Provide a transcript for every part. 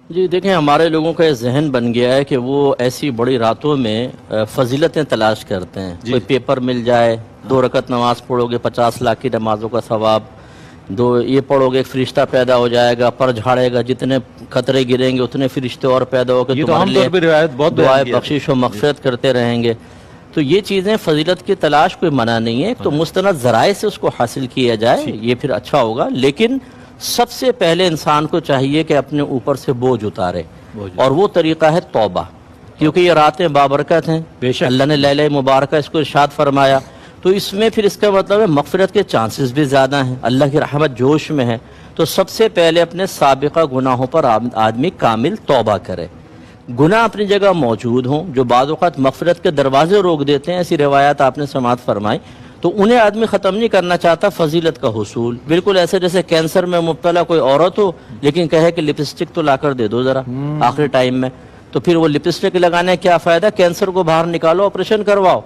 جی دیکھیں، ہمارے لوگوں کا یہ ذہن بن گیا ہے کہ وہ ایسی بڑی راتوں میں فضیلتیں تلاش کرتے ہیں. کوئی پیپر مل جائے، 2 رکعت نماز پڑھو گے 50 لاکھ کی نمازوں کا ثواب، یہ پڑھو گے ایک فرشتہ پیدا ہو جائے گا، پر جھاڑے گا، جتنے خطرے گریں گے اتنے فرشتے اور پیدا ہو کے تمہارے لیے دعائے بخشش و مغفرت کرتے رہیں گے. تو یہ چیزیں فضیلت کی تلاش کوئی منع نہیں ہے، تو مستند ذرائع سے اس کو حاصل کیا جائے یہ پھر اچھا ہوگا. لیکن سب سے پہلے انسان کو چاہیے کہ اپنے اوپر سے بوجھ اتارے، اور وہ طریقہ ہے توبہ، کیونکہ یہ راتیں بابرکت ہیں. اللہ نے لیلہ مبارکہ اس کو ارشاد فرمایا، تو اس میں پھر اس کا مطلب ہے مغفرت کے چانسز بھی زیادہ ہیں، اللہ کی رحمت جوش میں ہے. تو سب سے پہلے اپنے سابقہ گناہوں پر آدمی کامل توبہ کرے. گناہ اپنی جگہ موجود ہوں جو بعض اوقات مغفرت کے دروازے روک دیتے ہیں، ایسی روایات آپ نے سماعت فرمائی، تو انہیں آدمی ختم نہیں کرنا چاہتا. فضیلت کا حصول بالکل ایسے جیسے کینسر میں مبتلا کوئی عورت ہو لیکن کہے کہ لپسٹک تو لا کر دے دو ذرا آخری ٹائم میں، تو پھر وہ لپسٹک لگانے کیا فائدہ، کینسر کو باہر نکالو، آپریشن کرواؤ.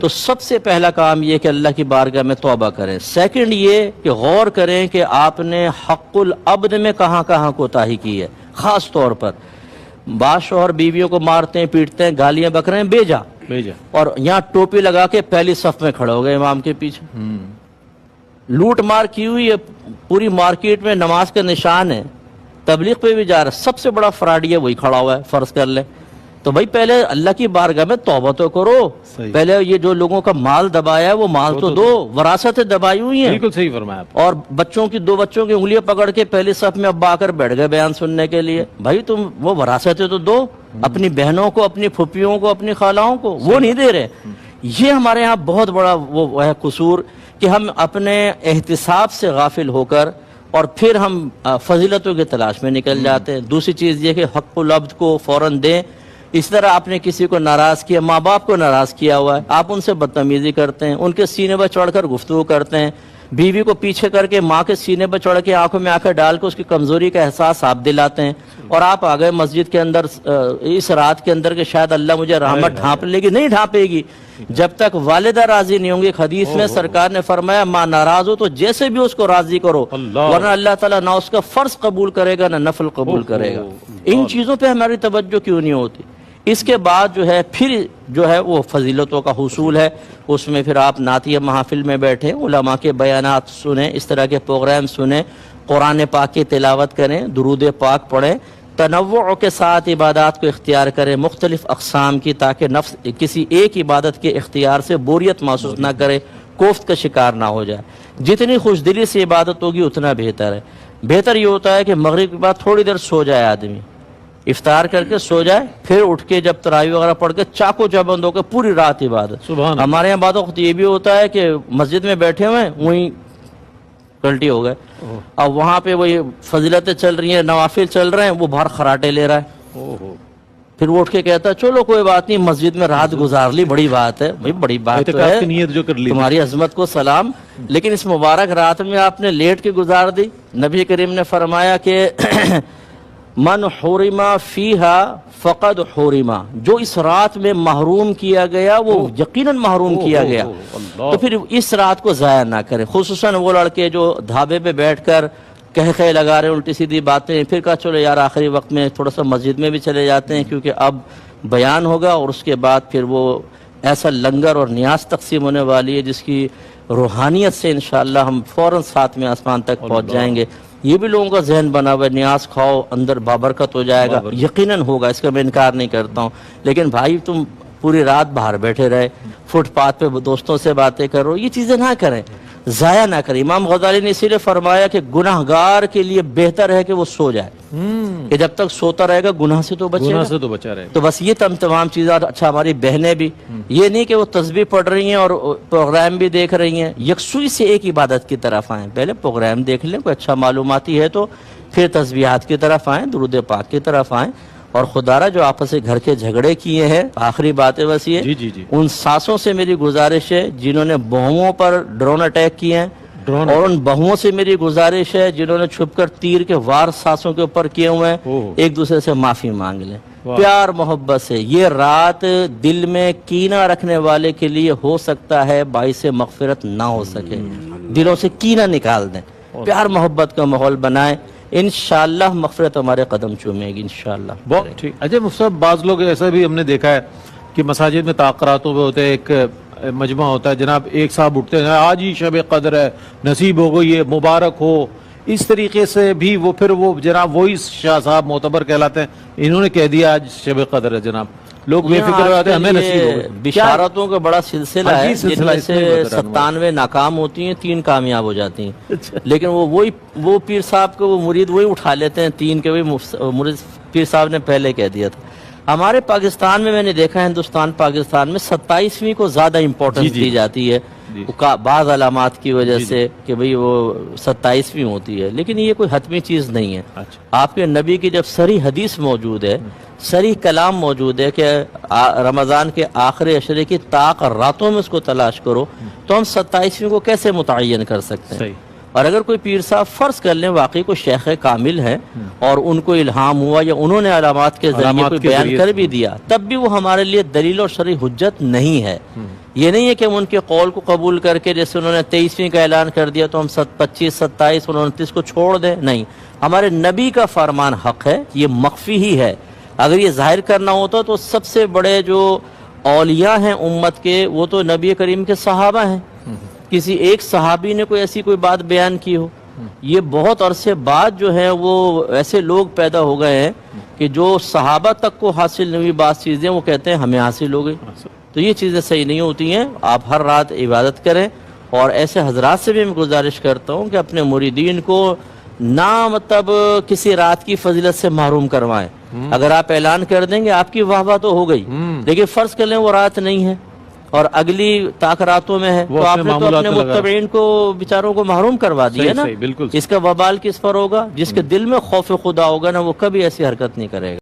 تو سب سے پہلا کام یہ کہ اللہ کی بارگاہ میں توبہ کریں. سیکنڈ یہ کہ غور کریں کہ آپ نے حق العبد میں کہاں کہاں کوتاہی کی ہے. خاص طور پر بعض شوہر بیویوں کو مارتے ہیں، پیٹتے ہیں، گالیاں بک رہے ہیں بیجا، اور یہاں ٹوپی لگا کے پہلی صف میں کھڑے ہو گئے امام کے پیچھے. لوٹ مار کی ہوئی ہے پوری مارکیٹ میں، نماز کا نشان ہے، تبلیغ پہ بھی جا رہا ہے، سب سے بڑا فراڈی ہے وہی کھڑا ہوا ہے، فرض کر لیں. تو بھائی پہلے اللہ کی بارگاہ میں توبہ تو کرو. پہلے یہ جو لوگوں کا مال دبایا ہے وہ مال تو دو، وراثتیں دبائی ہوئی ہیں. بالکل صحیح فرمایا. اور بچوں کی 2 بچوں کی انگلیاں پکڑ کے پہلی صف میں ابا آ کر بیٹھ گئے بیان سننے کے لیے. بھائی تم وہ وراثتیں تو دو اپنی بہنوں کو، اپنی پھپھیوں کو، اپنی خالہوں کو، وہ نہیں دے رہے. یہ ہمارے ہاں بہت بڑا وہ ہے قصور کہ ہم اپنے احتساب سے غافل ہو کر اور پھر ہم فضیلتوں کی تلاش میں نکل جاتے ہیں. دوسری چیز یہ کہ حق العبد کو فوراً دیں. اس طرح آپ نے کسی کو ناراض کیا، ماں باپ کو ناراض کیا ہوا ہے، آپ ان سے بدتمیزی کرتے ہیں، ان کے سینے پر چڑھ کر گفتگو کرتے ہیں، بیوی کو پیچھے کر کے ماں کے سینے پر چڑھ کے آنکھوں میں آنکھیں ڈال کے اس کی کمزوری کا احساس آپ دلاتے ہیں، اور آپ آ گئے مسجد کے اندر اس رات کے اندر کہ شاید اللہ مجھے رحمت ڈھانپ لے گی. نہیں ڈھانپے گی جب تک والدہ راضی نہیں ہوں گی. حدیث میں سرکار نے فرمایا ماں ناراض ہو تو جیسے بھی اس کو راضی کرو، ورنہ اللہ تعالیٰ نہ اس کا فرض قبول کرے گا نہ نفل قبول کرے گا. ان چیزوں پہ ہماری توجہ کیوں نہیں ہوتی؟ اس کے بعد جو ہے پھر جو ہے وہ فضیلتوں کا حصول ہے. اس میں پھر آپ نعتیہ محافل میں بیٹھیں، علماء کے بیانات سنیں، اس طرح کے پروگرام سنیں، قرآن پاک کی تلاوت کریں، درود پاک پڑھیں، تنوع کے ساتھ عبادات کو اختیار کریں مختلف اقسام کی، تاکہ نفس کسی ایک عبادت کے اختیار سے بوریت محسوس نہ کرے، کوفت کا شکار نہ ہو جائے. جتنی خوش دلی سے عبادت ہوگی اتنا بہتر ہے. بہتر یہ ہوتا ہے کہ مغرب کے بعد تھوڑی دیر سو جائے آدمی، افطار کر کے سو جائے، پھر اٹھ کے جب تراویح وغیرہ پڑھ کے چاقو چبند ہو کے پوری رات عبادت. ہمارے یہاں بعض وقت یہ بھی ہوتا ہے کہ مسجد میں بیٹھے ہوئے ہیں وہیں پلٹی ہو گئے، اب وہاں پہ وہی فضیلتیں چل رہی ہیں، نوافل چل رہے ہیں، وہ باہر خراٹے لے رہا ہے. پھر وہ اٹھ کے کہتا ہے چلو کوئی بات نہیں، مسجد میں رات گزار لی، بڑی بات ہے. بھائی بڑی بات تو ہے، تمہاری عظمت کو سلام، لیکن اس مبارک رات میں آپ نے لیٹ کے گزار دی. نبی کریم نے فرمایا کہ من حرم فیہا فقد حرم، جو اس رات میں محروم کیا گیا وہ یقیناً محروم کیا گیا. تو پھر اس رات کو ضائع نہ کریں. خصوصاً وہ لڑکے جو ڈھابے پہ بیٹھ کر کہے لگا رہے ہیں الٹی سیدھی باتیں، پھر کہا چلو یار آخری وقت میں تھوڑا سا مسجد میں بھی چلے جاتے ہیں کیونکہ اب بیان ہوگا، اور اس کے بعد پھر وہ ایسا لنگر اور نیاز تقسیم ہونے والی ہے جس کی روحانیت سے انشاءاللہ ہم فوراً ساتھ میں آسمان تک پہنچ جائیں گے. یہ بھی لوگوں کا ذہن بنا ہوا ہے، نیاز کھاؤ اندر بابرکت ہو جائے گا. یقیناً ہوگا، اس کا میں انکار نہیں کرتا ہوں، لیکن بھائی تم پوری رات باہر بیٹھے رہے، فٹ پاتھ پہ دوستوں سے باتیں کرو، یہ چیزیں نہ کریں، ضائع نہ کریں. امام غزالی نے اسی لیے فرمایا کہ گناہگار کے لیے بہتر ہے کہ وہ سو جائے، کہ جب تک سوتا رہے گا گناہ سے تو بچا رہے گا. تو بس یہ تمام چیزیں. اچھا ہماری بہنیں بھی یہ نہیں کہ وہ تسبیح پڑھ رہی ہیں اور پروگرام بھی دیکھ رہی ہیں، یکسوئی سے ایک عبادت کی طرف آئیں. پہلے پروگرام دیکھ لیں، کوئی اچھا معلوماتی ہے تو پھر تسبیحات کی طرف آئیں، درود پاک کی طرف آئیں. اور خدا را جو آپس سے گھر کے جھگڑے کیے ہیں، آخری باتیں بس یہ ان ساسوں سے میری گزارش ہے جنہوں نے بہوؤں پر ڈرون اٹیک کیے ہیں، اور ان بہوؤں سے میری گزارش ہے جنہوں نے چھپ کر تیر کے وار ساسوں کے اوپر کیے ہوئے ہیں، ایک دوسرے سے معافی مانگ لیں پیار محبت سے. یہ رات دل میں کینہ رکھنے والے کے لیے ہو سکتا ہے باعث مغفرت نہ ہو سکے. دلوں سے کینہ نکال دیں، پیار محبت کا ماحول بنائیں. انشاءاللہ مغفرت ہمارے قدم چومے گی انشاءاللہ. بہت ٹھیک. اچھا مفتی صاحب، بعض لوگ ایسا بھی ہم نے دیکھا ہے کہ مساجد میں تاخراتوں پہ ہوتے ہیں، ایک مجمع ہوتا ہے، جناب ایک صاحب اٹھتے ہیں آج ہی شب قدر ہے، نصیب ہو گئی ہے، مبارک ہو. اس طریقے سے بھی وہ پھر وہ جناب وہی شاہ صاحب معتبر کہلاتے ہیں، انہوں نے کہہ دیا آج شب قدر ہے، جناب لوگ بے فکر ہو جاتے ہیں ہمیں نصیب ہو گئی. بشارتوں کا بڑا سلسلہ ہے، جن میں سے سے 97 ناکام ہوتی ہیں، 3 کامیاب ہو جاتی ہیں. لیکن وہ پیر صاحب کو وہ مرید وہی اٹھا لیتے ہیں 3 کے، وہی مرید پیر صاحب نے پہلے کہہ دیا تھا. ہمارے پاکستان میں نے دیکھا ہے، ہندوستان پاکستان میں 27ویں کو زیادہ امپورٹنس دی جاتی ہے بعض علامات کی وجہ سے کہ بھئی وہ 27ویں ہوتی ہے، لیکن یہ کوئی حتمی چیز نہیں ہے. آپ کے نبی کی جب صریح حدیث موجود ہے، صریح کلام موجود ہے کہ رمضان کے آخری عشرے کی طاق راتوں میں اس کو تلاش کرو، تو ہم 27ویں کو کیسے متعین کر سکتے ہیں؟ اور اگر کوئی پیر صاحب فرض کر لیں واقعی کوئی شیخ کامل ہے اور ان کو الہام ہوا یا انہوں نے علامات کے ذریعے کوئی بیان کر بھی دیا، تب بھی وہ ہمارے لیے دلیل اور شرعی حجت نہیں ہے. یہ نہیں ہے کہ ہم ان کے قول کو قبول کر کے جیسے انہوں نے 23ویں کا اعلان کر دیا تو ہم 25 27 اور 29 کو چھوڑ دیں. نہیں، ہمارے نبی کا فرمان حق ہے، یہ مخفی ہی ہے. اگر یہ ظاہر کرنا ہوتا تو سب سے بڑے جو اولیاء ہیں امت کے وہ تو نبی کریم کے صحابہ ہیں. کسی ایک صحابی نے ایسی کوئی بات بیان کی ہو؟ یہ بہت عرصے بعد جو ہے وہ ایسے لوگ پیدا ہو گئے ہیں کہ جو صحابہ تک کو حاصل نہیں ہوئی بعض چیزیں وہ کہتے ہیں ہمیں حاصل ہو گئی. تو یہ چیزیں صحیح نہیں ہوتی ہیں. آپ ہر رات عبادت کریں، اور ایسے حضرات سے بھی میں گزارش کرتا ہوں کہ اپنے مریدین کو نہ مطلب کسی رات کی فضیلت سے محروم کروائیں. اگر آپ اعلان کر دیں گے آپ کی واہ واہ تو ہو گئی، لیکن فرض کر لیں وہ رات نہیں ہے اور اگلی طاق راتوں میں ہے، تو آپ نے تو اپنے متبعین کو بیچاروں کو محروم کروا دیا نا. اس کا وبال کس پر ہوگا؟ جس کے دل میں خوف خدا ہوگا نا، وہ کبھی ایسی حرکت نہیں کرے گا.